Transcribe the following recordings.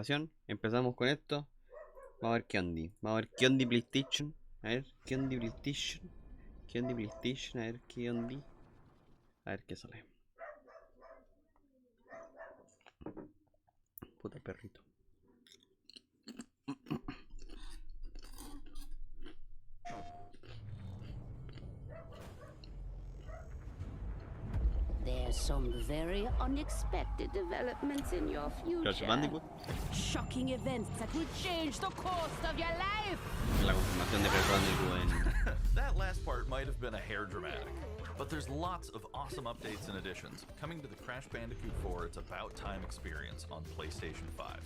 presentación. Empezamos con esto. Vamos a ver qué onda. Vamos a ver qué onda PlayStation. A ver qué onda PlayStation. Qué onda PlayStation. A ver qué onda. A ver qué sale. Puta perrito. There's some very unexpected developments in your Crash future. Bandicoot. Shocking events that will change the course of your life. La confirmación de Crash Bandicoot en... That last part might have been a hair dramatic, but there's lots of awesome updates and additions coming to the Crash Bandicoot 4 It's About Time experience on PlayStation 5.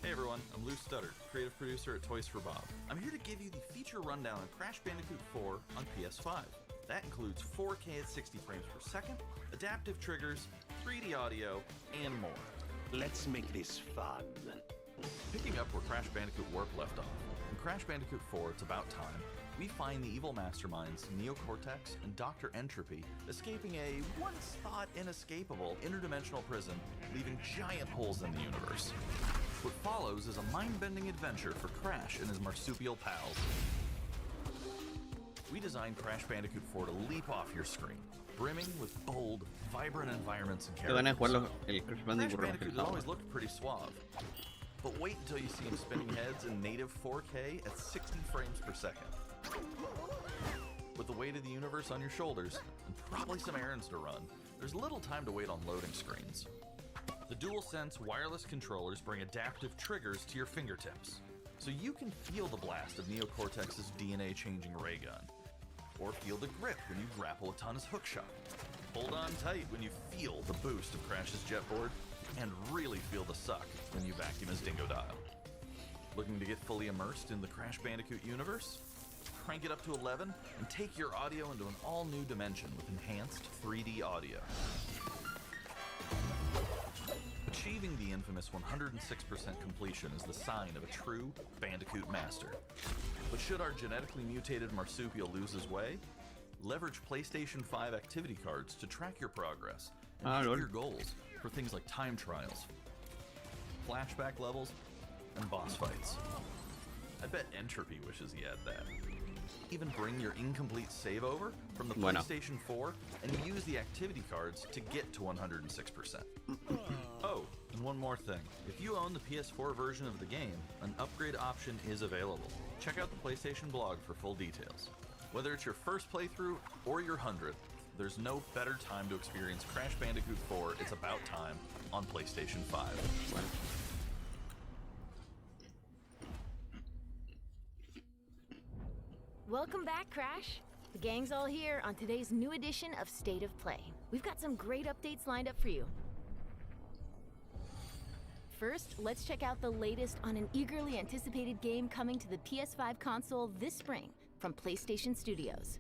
Hey everyone, I'm Lou Studdard, creative producer at Toys for Bob. I'm here to give you the feature rundown on Crash Bandicoot 4 on PS5. That includes 4K at 60 frames per second, adaptive triggers, 3D audio, and more. Let's make this fun. Picking up where Crash Bandicoot Warp left off, in Crash Bandicoot 4 It's About Time, we find the evil masterminds Neo Cortex and Dr. Entropy escaping a once-thought inescapable interdimensional prison, leaving giant holes in the universe. What follows is a mind-bending adventure for Crash and his marsupial pals. We designed Crash Bandicoot 4 to leap off your screen, brimming with bold, vibrant environments and Yo gané de characters. jugarlo el Crash Crash Bandicoot Bandicoot has always remasterizado. looked pretty suave. But wait until you see him spinning heads in native 4K at 60 frames per second. With the weight of the universe on your shoulders, and probably some errands to run, there's little time to wait on loading screens. The DualSense wireless controllers bring adaptive triggers to your fingertips, so you can feel the blast of Neo Cortex's DNA-changing ray gun, or feel the grip when you grapple a Tuna's hookshot. Hold on tight when you feel the boost of Crash's jetboard, and really feel the suck when you vacuum his Dingo Dial. Looking to get fully immersed in the Crash Bandicoot universe? Crank it up to 11 and take your audio into an all-new dimension with enhanced 3D audio. Achieving the infamous 106% completion is the sign of a true Bandicoot master. But should our genetically mutated marsupial lose his way, leverage PlayStation 5 activity cards to track your progress and hit your goals for things like time trials, flashback levels, and boss fights. I bet Entropy wishes he had that. Even bring your incomplete save over from the PlayStation 4 and use the activity cards to get to 106%. Oh, and one more thing. If you own the PS4 version of the game, an upgrade option is available. Check out the PlayStation blog for full details. Whether it's your first playthrough or your 100th, there's no better time to experience Crash Bandicoot 4 It's About Time on PlayStation 5. Welcome back, Crash. The gang's all here on today's new edition of State of Play. We've got some great updates lined up for you. First, let's check out the latest on an eagerly anticipated game coming to the PS5 console this spring from PlayStation Studios.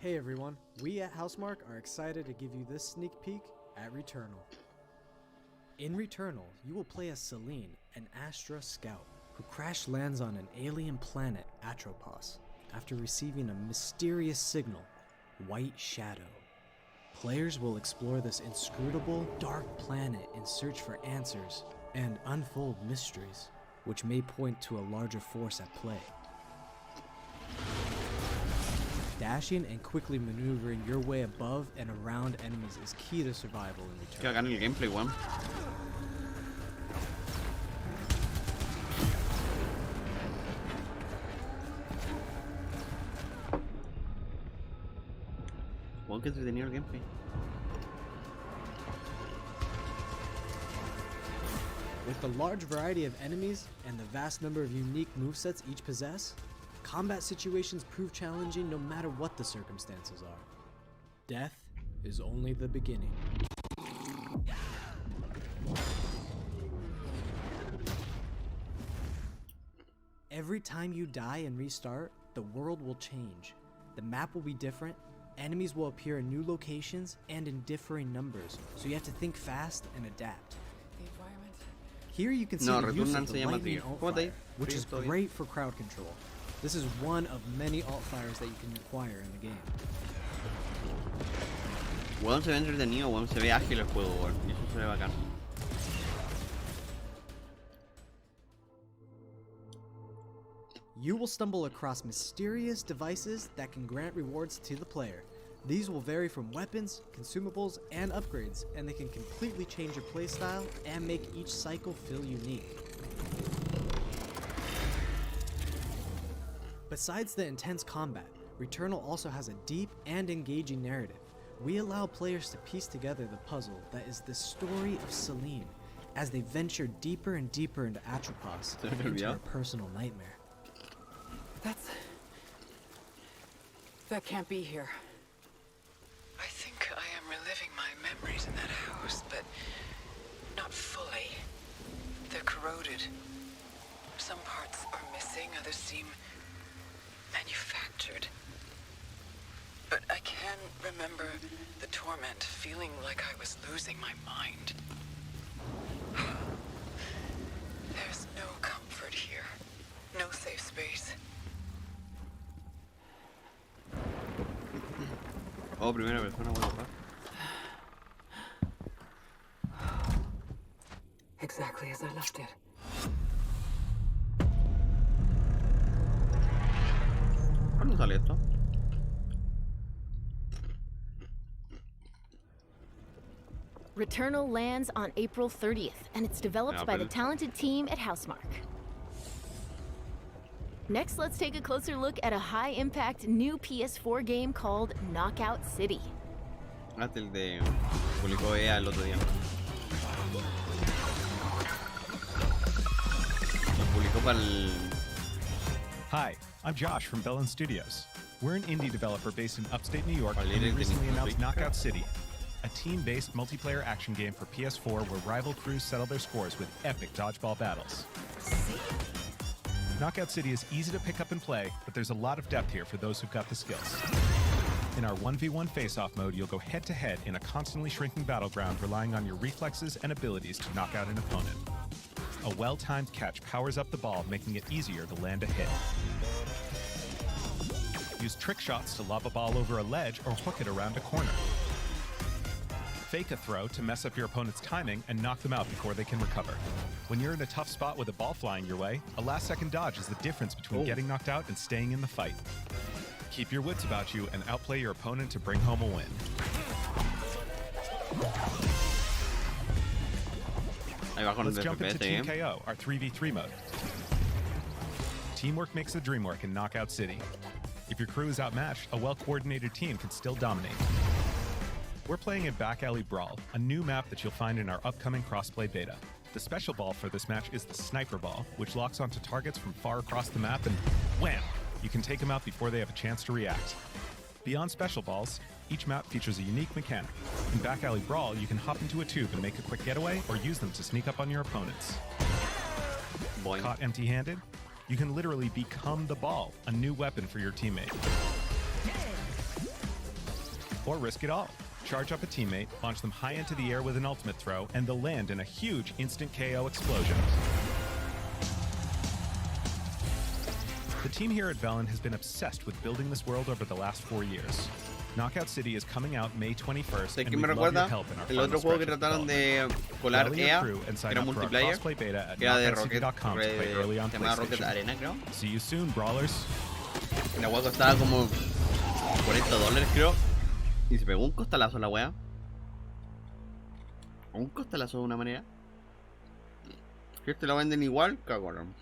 Hey everyone, we at Housemarque are excited to give you this sneak peek at Returnal. In Returnal, you will play as Celine, an Astra scout, who crash lands on an alien planet, Atropos, after receiving a mysterious signal, White Shadow. Players will explore this inscrutable, dark planet in search for answers and unfold mysteries, which may point to a larger force at play. Dashing and quickly maneuvering your way above and around enemies is key to survival in Que Returnal. hagan el gameplay, weón. Weón, que entretenido el gameplay. With the large variety of enemies and the vast number of unique movesets each possess, combat situations prove challenging no matter what the circumstances are. Death is only the beginning. Every time you die and restart, the world will change. The map will be different, enemies will appear in new locations and in differing numbers, so you have to think fast and adapt. Here you can see No, the use Returnal of se the llama lightning Trigger. alt ¿Cómo te fire, digo? which Sí, is todo bien. great for crowd control. This is one of many alt fires that you can acquire in the game. Weón, se ve entretenido, weón. Se ve ágil el juego, weón. Y eso se ve bacán. You will stumble across mysterious devices that can grant rewards to the player. These will vary from weapons, consumables, and upgrades, and they can completely change your playstyle and make each cycle feel unique. Besides the intense combat, Returnal also has a deep and engaging narrative. We allow players to piece together the puzzle that is the story of Celine as they venture deeper and deeper into Atropos and into her personal nightmare. That can't be here. I think I am reliving my memories in that house, but not fully. They're corroded. Some parts are missing, others seem manufactured. But I can remember the torment, feeling like I was losing my mind. There's no comfort here. No safe space. Oh, primera persona, what the fuck? Exactly as I left it. ¿Cuándo sale esto? Returnal lands on April 30th, and it's developed by the talented team at Housemarque. Next, let's take a closer look at a high-impact new PS4 game called Knockout City. Hasta el de publicó EA el otro día. Lo publicó para el... Hi, I'm Josh from Bellin Studios. We're an indie developer based in upstate New York, Vale, and we de recently announced Nintendo Knockout City, a team-based multiplayer action game for PS4 where rival crews settle their scores with epic dodgeball battles. Knockout City is easy to pick up and play, but there's a lot of depth here for those who've got the skills. In our 1v1 face-off mode, you'll go head-to-head in a constantly shrinking battleground, relying on your reflexes and abilities to knock out an opponent. A well-timed catch powers up the ball, making it easier to land a hit. Use trick shots to lob a ball over a ledge or hook it around a corner. Fake a throw to mess up your opponent's timing and knock them out before they can recover. When you're in a tough spot with a ball flying your way, a last-second dodge is the difference between getting knocked out and staying in the fight. Keep your wits about you and outplay your opponent to bring home a win. Let's jump into Team KO, our 3v3 mode. Teamwork makes the dream work in Knockout City. If your crew is outmatched, a well-coordinated team can still dominate. We're playing in Back Alley Brawl, a new map that you'll find in our upcoming crossplay beta. The special ball for this match is the Sniper Ball, which locks onto targets from far across the map and wham! You can take them out before they have a chance to react. Beyond special balls, each map features a unique mechanic. In Back Alley Brawl, you can hop into a tube and make a quick getaway or use them to sneak up on your opponents. Boing. Caught empty-handed? You can literally become the ball, a new weapon for your teammate. Or risk it all. Charge up a teammate, launch them high into the air with an ultimate throw, and they'll land in a huge instant KO explosion. The team here at Velen has been obsessed with building this world over the last 4 years. Knockout City is coming out May 21st, ¿Sabes and qué we'd me love your recuerda? help in our El otro final juego que stretch of trataron development. de colar Rally your EA, crew and que sign era up for our multiplayer, crossplay beta at que era de Rocket, knockoutcity.com to play early on se llama Rocket PlayStation. Arena, creo. See you soon, brawlers. La wea costaba como $40, creo. Y se pegó un costalazo la wea. Un costalazo de una manera. Si este lo venden igual, cagón.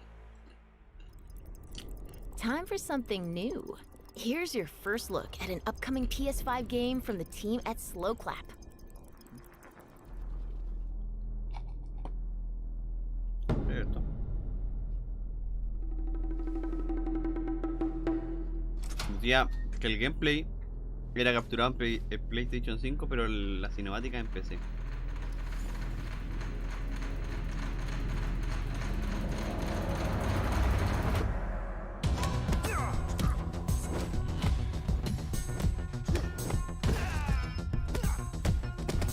Time for something new. Here's your first look at an upcoming PS5 game from the team at Slowclap. Esto. Decía que el gameplay era capturado en PlayStation 5, pero la cinemática en PC.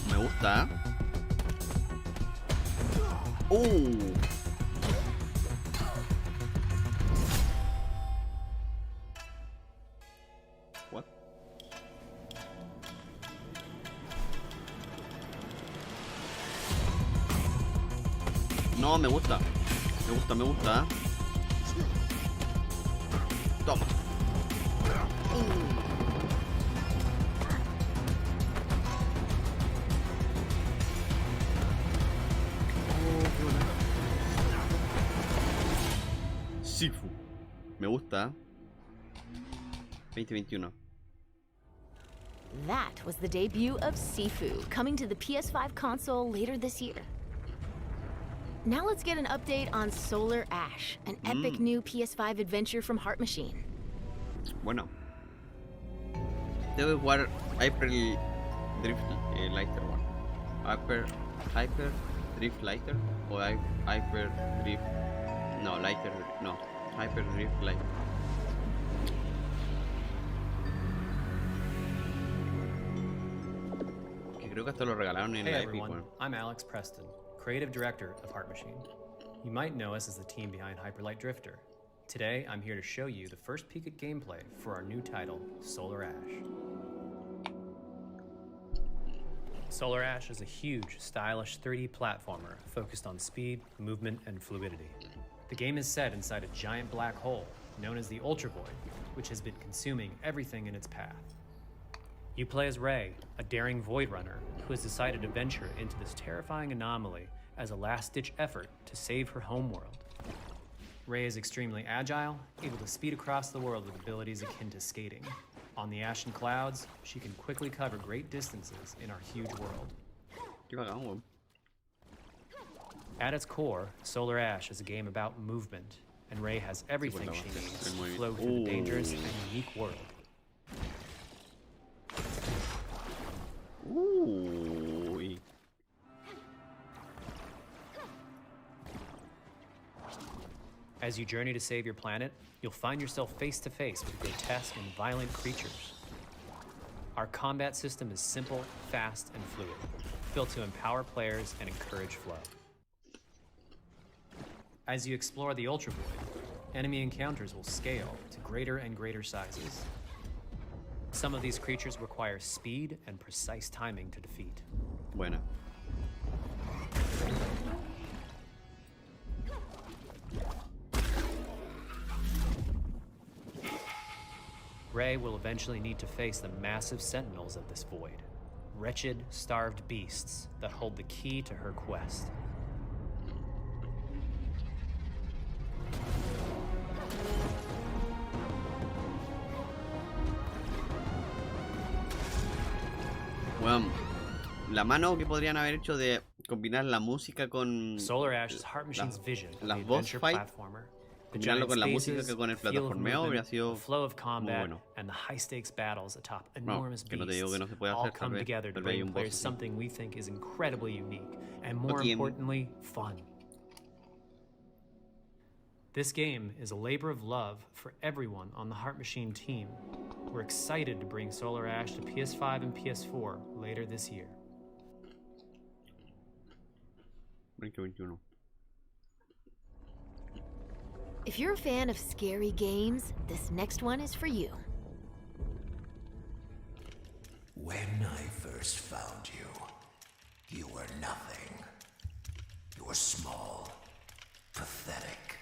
Me gusta, ¿eh? What? No, me gusta. Me gusta, ¿eh? Toma. Sifu. Me gusta. 2021. That was the debut of Sifu, coming to the PS5 console later this year. Now let's get an update on Solar Ash, an epic new PS5 adventure from Heart Machine. Bueno. Debo jugar Hyper Drift Lighter one. Hyper Drift Lighter o Hyper Drift. No, Lighter. No. Hyper Drift Lighter. Que creo que hasta lo regalaron en Hey la Epic everyone, One. I'm Alex Preston, creative director of Heart Machine. You might know us as the team behind Hyperlight Drifter. Today, I'm here to show you the first peek at gameplay for our new title, Solar Ash. Solar Ash is a huge, stylish 3D platformer focused on speed, movement, and fluidity. The game is set inside a giant black hole known as the Ultra Void, which has been consuming everything in its path. You play as Ray, a daring Void Runner who has decided to venture into this terrifying anomaly as a last-ditch effort to save her homeworld. Ray is extremely agile, able to speed across the world with abilities akin to skating. On the ashen clouds, she can quickly cover great distances in our huge world. Qué bacán, weón. At its core, Solar Ash is a game about movement, and Ray has everything she needs to flow through the dangerous and unique world. Uy. As you journey to save your planet, you'll find yourself face to face with grotesque and violent creatures. Our combat system is simple, fast, and fluid, built to empower players and encourage flow. As you explore the Ultra Void, enemy encounters will scale to greater and greater sizes. Some of these creatures require speed and precise timing to defeat. Buena. Ray will eventually need to face the massive sentinels of this void, wretched, starved beasts that hold the key to her quest. Bueno, la mano que podrían haber hecho de combinar la música con Solar Ash is Heart Machine's vision of the las boss adventure fight, platformer. The combinarlo giant con la música spaces, que con el feel of plataformeo movement, habría sido the flow of muy combat, bueno. and the high-stakes battles atop Bueno, enormous que no te digo que no se puede beasts all hacer, tal come vez, together to tal vez hay bring un players boss así. something we think is incredibly unique, and more tiene. importantly, fun. This game is a labor of love for everyone on the Heart Machine team. We're excited to bring Solar Ash to PS5 and PS4 later this year. 2021. If you're a fan of scary games, this next one is for you. When I first found you, you were nothing. You were small, pathetic.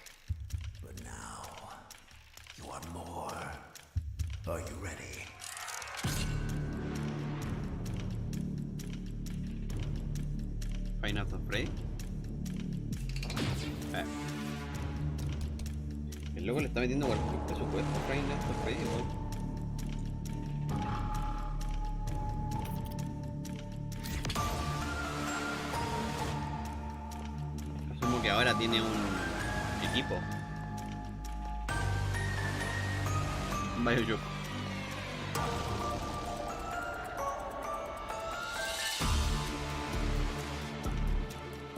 But now, you are more. Are you ready? Final Freddy. El loco le está metiendo cualquier presupuesto a Final Freddy, weón. Asumo que ahora tiene un equipo. Un Bioshock.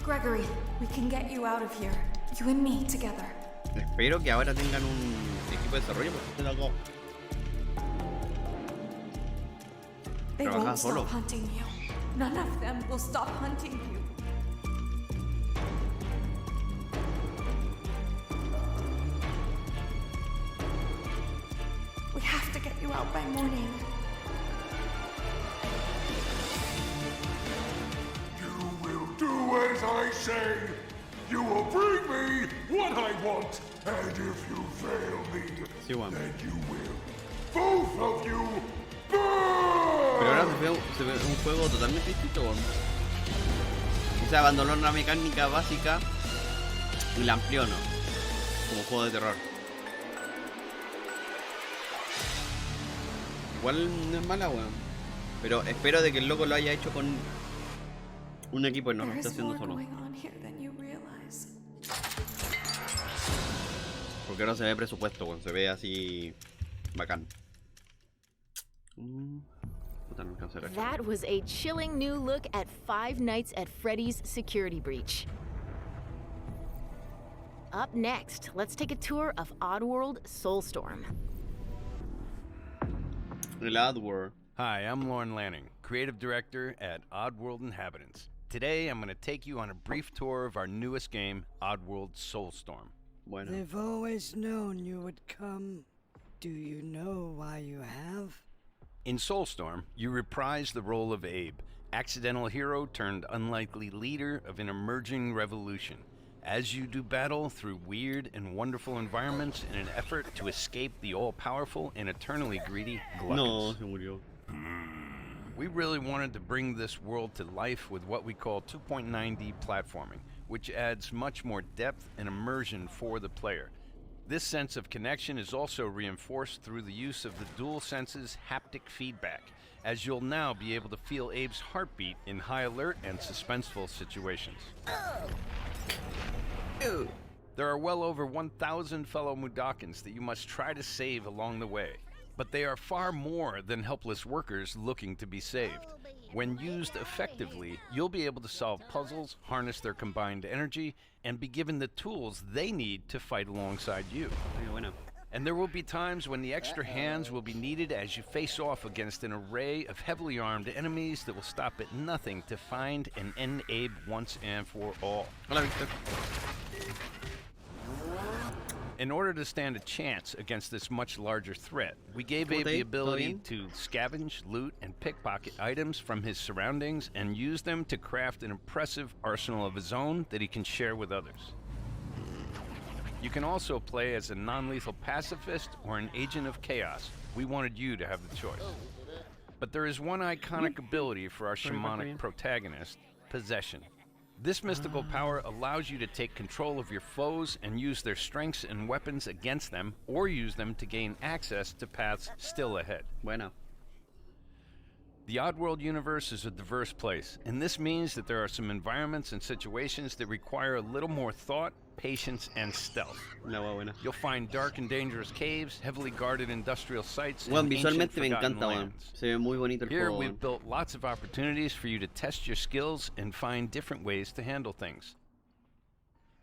Gregory, we can get you out of here. You and me together. Espero que ahora tengan un equipo de desarrollo porque este loco They trabajaba won't solo. stop hunting you. None of them will stop hunting you. We have to get you out by morning. You will do as I say. You will bring me what I want. And if you fail me, Sí, weón. then you will. Both of you Pero ahora se ve un juego totalmente distinto, weón. O sea, abandonó la mecánica básica y la amplió, ¿no? Como juego de terror. Igual no es mala, weón. Pero espero de que el loco lo haya hecho con un equipo y no lo There esté is haciendo more solo. going on here than you realize. Porque ahora se ve presupuesto, weón. Se ve así bacán. Puta, no alcanzo a ver. That was a chilling new look at Five Nights at Freddy's security breach. Up next, let's take a tour of Oddworld Soulstorm. El Oddworld. Hi, I'm Lauren Lanning, creative director at Oddworld Inhabitants. Today, I'm going to take you on a brief tour of our newest game, Oddworld Soulstorm. Bueno. They've always known you would come. Do you know why you have? In Soulstorm, you reprise the role of Abe, accidental hero turned unlikely leader of an emerging revolution, as you do battle through weird and wonderful environments in an effort to escape the all-powerful and eternally greedy gluttons. No, se murió. We really wanted to bring this world to life with what we call 2.9D platforming, which adds much more depth and immersion for the player. This sense of connection is also reinforced through the use of the DualSense's haptic feedback, as you'll now be able to feel Abe's heartbeat in high alert and suspenseful situations. There are well over 1,000 fellow Mudokons that you must try to save along the way, but they are far more than helpless workers looking to be saved. When used effectively, you'll be able to solve puzzles, harness their combined energy, and be given the tools they need to fight alongside you. And there will be times when the extra hands will be needed as you face off against an array of heavily armed enemies that will stop at nothing to find and end Abe once and for all. Hola, Victor. In order to stand a chance against this much larger threat, we gave Abe the ability to scavenge, loot, and pickpocket items from his surroundings and use them to craft an impressive arsenal of his own that he can share with others. You can also play as a non-lethal pacifist or an agent of chaos. We wanted you to have the choice. But there is one iconic ability for our shamanic protagonist, Possession. This mystical power allows you to take control of your foes and use their strengths and weapons against them, or use them to gain access to paths still ahead. Bueno. The Oddworld universe is a diverse place, and this means that there are some environments and situations that require a little more thought, patience, and stealth. You'll find dark and dangerous caves, heavily guarded industrial sites, and ancient forgotten lands. Se ve muy bonito el Here juego. we've built lots of opportunities for you to test your skills and find different ways to handle things.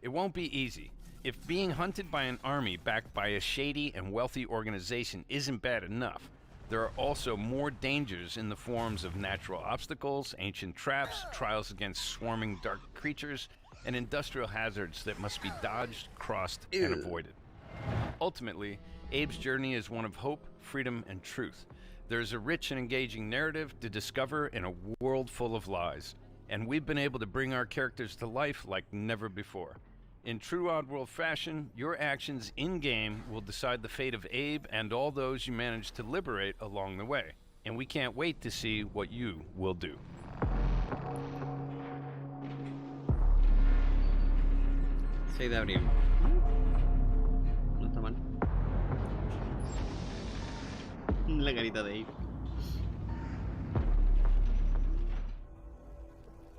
It won't be easy. If being hunted by an army backed by a shady and wealthy organization isn't bad enough, there are also more dangers in the forms of natural obstacles, ancient traps, trials against swarming dark creatures, and industrial hazards that must be dodged, crossed, and avoided. Ultimately, Abe's journey is one of hope, freedom, and truth. There's a rich and engaging narrative to discover in a world full of lies, and we've been able to bring our characters to life like never before. In true Oddworld fashion, your actions in-game will decide the fate of Abe and all those you manage to liberate along the way, and we can't wait to see what you will do. de abril. No está mal. La carita de Abe.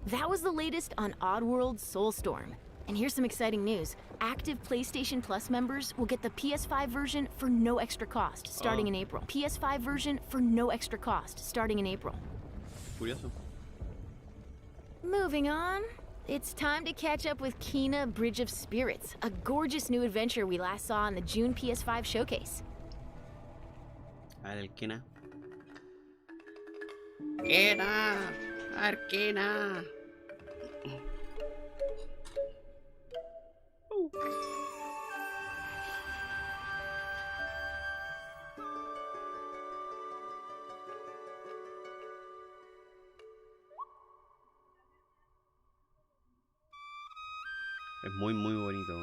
That was the latest on Oddworld Soulstorm. And here's some exciting news. Active PlayStation Plus members will get the PS5 version for no extra cost starting in April. PS5 version for no extra cost starting in April. Curioso. Moving on. It's time to catch up with Kena Bridge of Spirits, a gorgeous new adventure we last saw in the June PS5 showcase. A ver, el Kena. Kena. A ver, Kena. Es muy, muy bonito.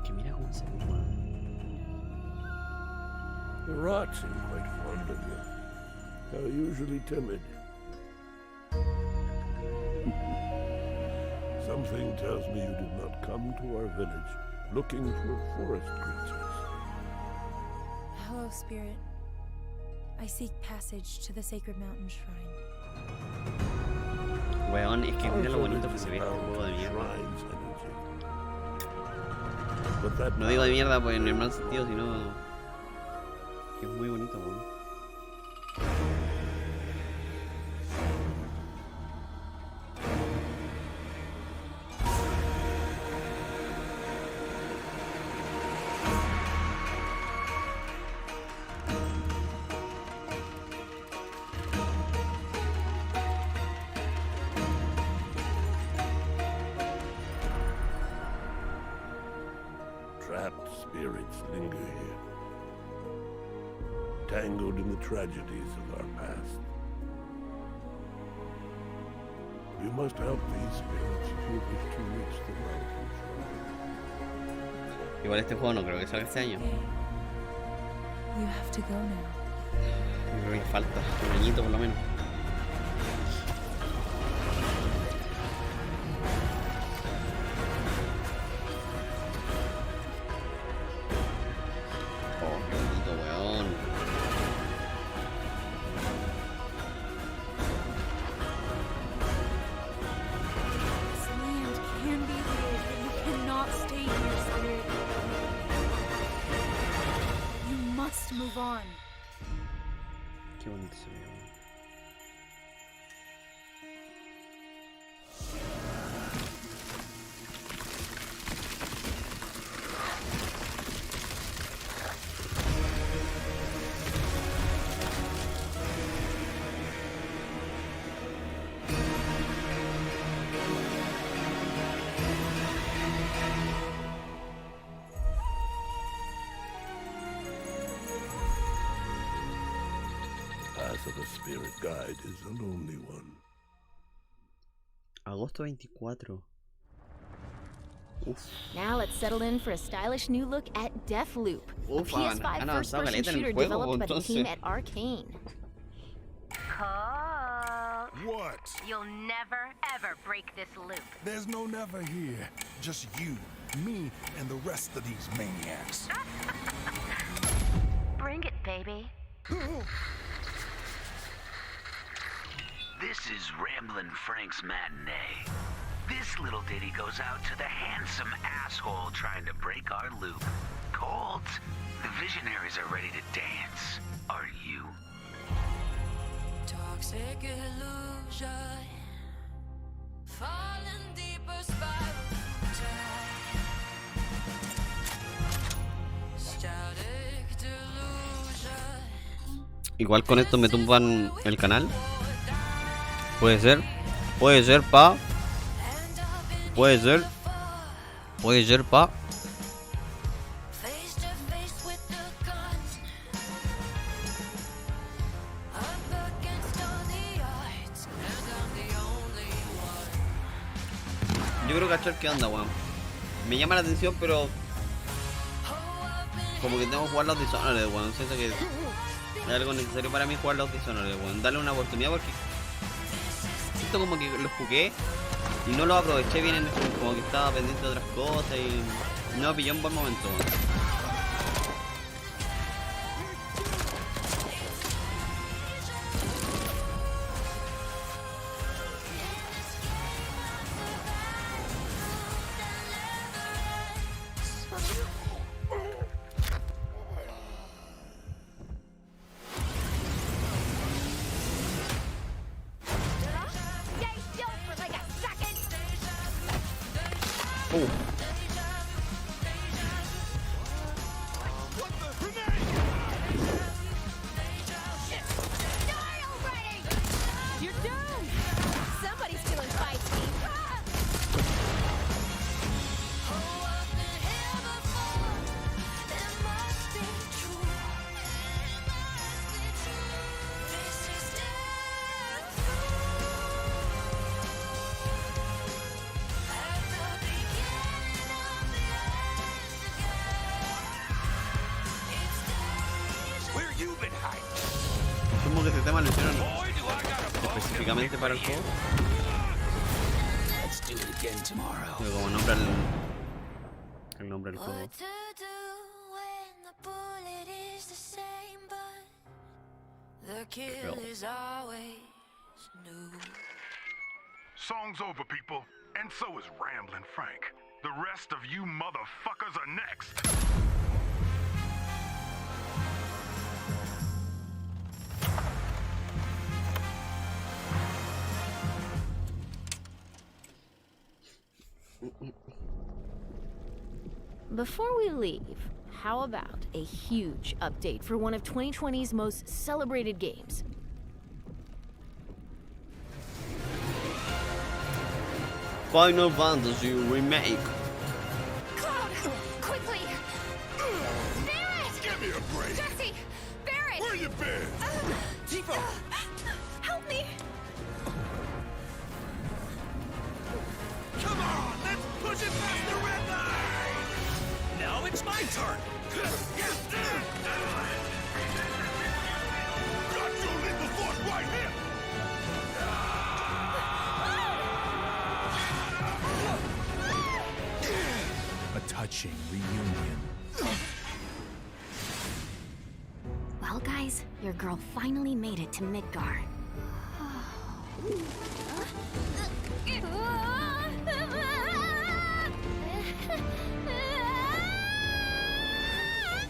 Que mira cómo se ve, weón. The rats seem quite fond of you. They're usually timid. Something tells me you did not come to our village looking for forest creatures. Hello, Spirit. I seek passage to the sacred mountain shrine. Weón, es que mira lo bonito que se ve este juego de mierda. No digo de mierda pues en el mal sentido, sino que es muy bonito, weón. Trapped spirits linger here, tangled in the tragedies of our past. You must help these spirits if you wish to reach the mountain shrine. Igual este juego no creo que salga este año. You have to go now. Creo que falta un añito por lo menos. Move on. Qué bonito se ve. Of a spirit guide is a lonely one. Agosto 24. Uf. Now let's settle in for a stylish new look at Deathloop, a PS5 first-person shooter developed by the team at Arcane. Colt. What? You'll never, ever break this loop. There's no never here. Just you, me, and the rest of these maniacs. Bring it, baby. This is Ramblin' Frank's Matinee. This little ditty goes out to the handsome asshole trying to break our loop. Colt, the visionaries are ready to dance. Are you? Toxic illusion, falling deeper spiral. Static delusion. Igual con esto me tumban el canal. Puede ser pa. Puede ser pa. Yo creo cachar qué onda, weón. Me llama la atención, pero como que tengo que jugar los Dishonored, weón. Siento que es algo necesario para mí jugar los Dishonored, weón. Darle una oportunidad porque siento como que los jugué y no los aproveché bien, como que estaba pendiente de otras cosas y no me pilló un buen momento, weón. temas lo hicieron específicamente para el juego. Pero como nombra el nombre del juego. Pero, Song's over, people. And so is Ramblin' Frank. The rest of you motherfuckers are next. Before we leave, how about a huge update for one of 2020's most celebrated games? Final Fantasy Remake. Cloud! Quickly! Barrett! Give me a break. Jesse! Barrett! Where you been? Tifa! Help me! Come on, let's push it past the red line! Now it's my turn! Got to leave the force right here! A touching reunion. Well, guys, your girl finally made it to Midgar.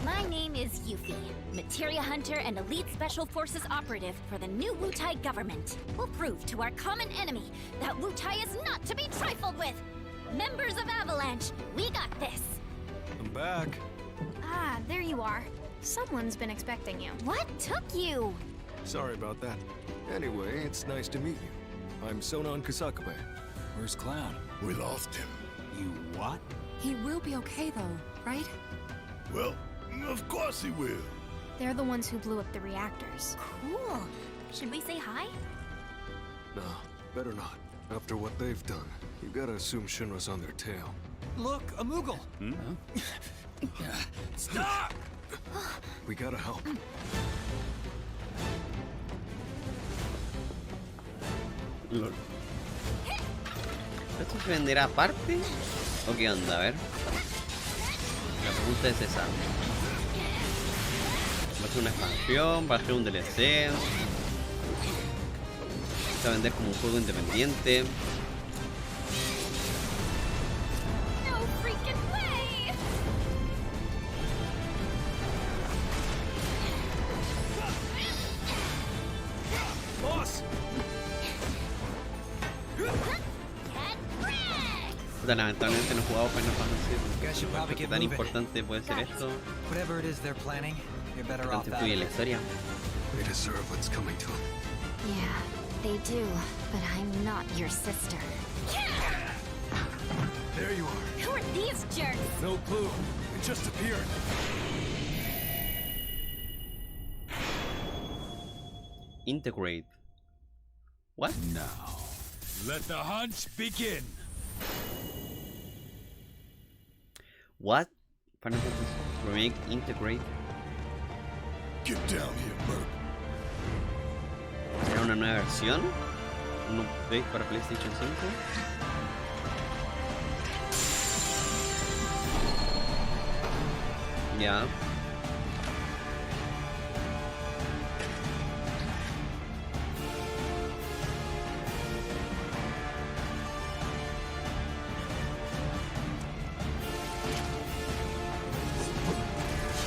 My name is Yuffie, Materia Hunter and Elite Special Forces operative for the new Wutai government. We'll prove to our common enemy that Wutai is not to be trifled with. Members of Avalanche, we got this. I'm back. Ah, there you are. Someone's been expecting you. What took you? Sorry about that. Anyway, it's nice to meet you. I'm Sonon Kusakabe. Where's Clown? We lost him. You what? He will be okay, though, right? Well, of course he will. They're the ones who blew up the reactors. Cool. Should we say hi? No, better not. After what they've done, you gotta assume Shinra's on their tail. Look, a Moogle! Stop! We gotta help. Lol. ¿Esto se venderá aparte? ¿O qué onda? A ver. La pregunta es esa. ¿Va a ser una expansión? ¿Va a ser un DLC? ¿Se va a vender como un juego independiente? No freaking way! Boss! Lamentablemente no he jugado Final Fantasy porque qué tan importante puede ser esto. Whatever it is they're planning, you're better off Tanto that. influye la historia. They deserve what's coming to them. Yeah, they do, but I'm not your sister. There you are. Who are these jerks? No clue. It just appeared. Integrate. What? Now, let the hunt begin. What? Final Fantasy Remake Integrate. Get down here, Merc. ¿Será una nueva versión? ¿Un update para PlayStation 5? Ya.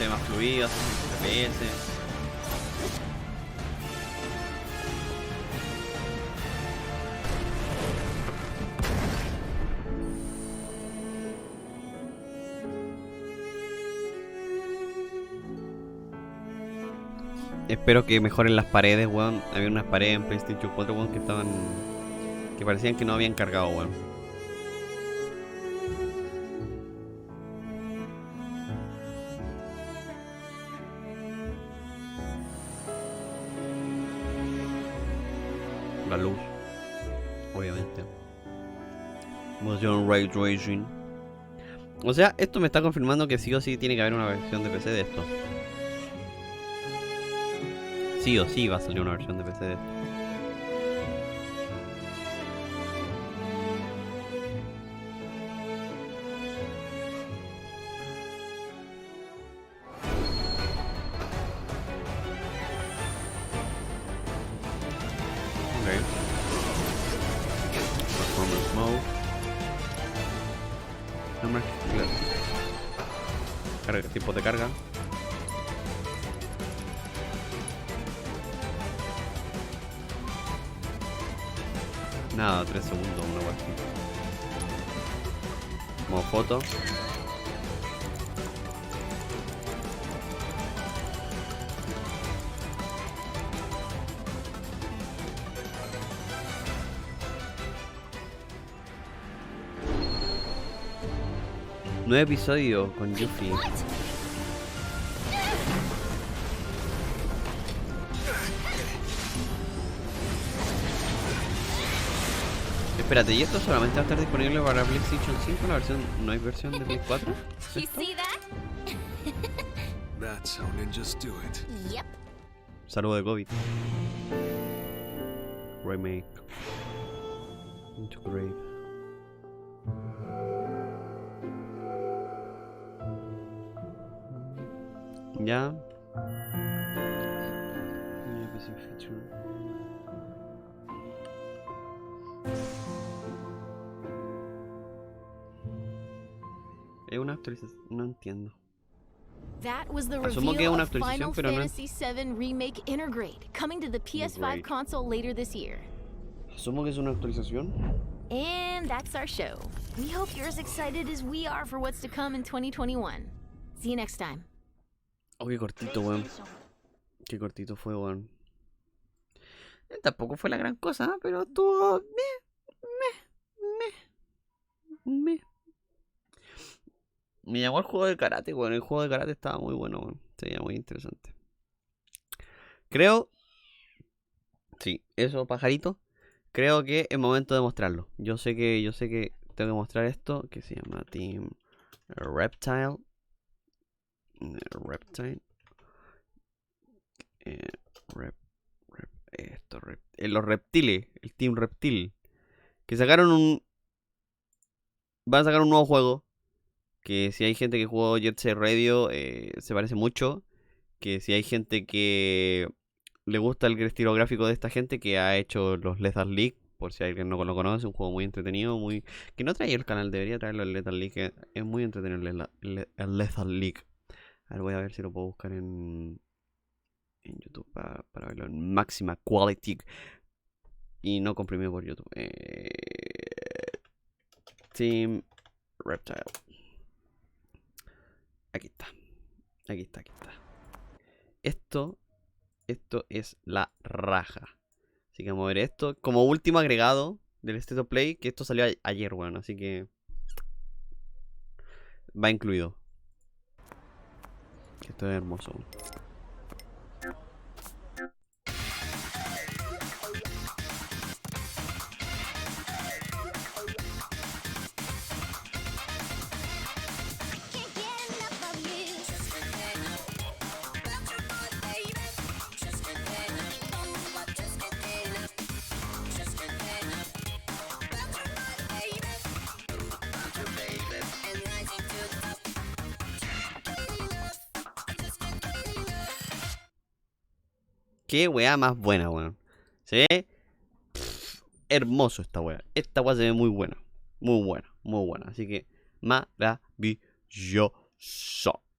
Más fluidos, FPS. Espero que mejoren las paredes, weón. Había unas paredes en PlayStation 4, weón, que estaban... que parecían que no habían cargado, weón. La luz, obviamente. Motion Ray Tracing. O sea, esto me está confirmando que sí o sí tiene que haber una versión de PC de esto. sí o sí va a salir una versión de PC de esto. Ok. Performance mode. Nombre, carga, tipo de carga. Nada, 3 segundos, una cosa así. Modo foto. Nuevo episodio con Yuffie. Espérate, ¿y esto solamente va a estar disponible para PlayStation 5? ¿La versión no hay versión de Play 4? You see that? That's how ninjas do it. Yep. Saludo de COVID. Remake. Into Grave. Ya. Es una actualización, no entiendo. That was the Asumo que es reveal una of Final actualización, pero no. Fantasy VII Remake Intergrade, coming to the PS5 Intergrade. console later this year. Asumo que es una actualización. And that's our show. We hope you're as excited as we are for what's to come in 2021. See you next time. Oh, qué cortito, weón. Qué cortito fue, weón. Tampoco fue la gran cosa, pero estuvo. Me llamó el juego de karate, weón. El juego de karate estaba muy bueno, weón. Sería muy interesante. Creo. Sí, eso, pajarito. Creo que es momento de mostrarlo. Yo sé que tengo que mostrar esto, que se llama Team Reptile. Reptile. Los reptiles, el Team Reptil. Que sacaron un. Van a sacar un nuevo juego. Que si hay gente que jugó Jet Set Radio, se parece mucho. Que si hay gente que le gusta el estilo gráfico de esta gente que ha hecho los Lethal League, por si alguien no lo conoce, un juego muy entretenido, muy que no trae el canal, debería traerlo el Lethal League, que es muy entretenido el Lethal League. A ver, voy a ver si lo puedo buscar en YouTube para verlo en máxima quality y no comprimido por YouTube. Team Reptile. Aquí está. Aquí está. Esto es la raja. Así que vamos a ver esto. Como último agregado del State of Play, que esto salió ayer, bueno, así que va incluido. Esto es hermoso. Qué weá más buena, weón. Se ve hermoso esta weá. Esta weá se ve muy buena. Muy buena, muy buena. Así que maravilloso.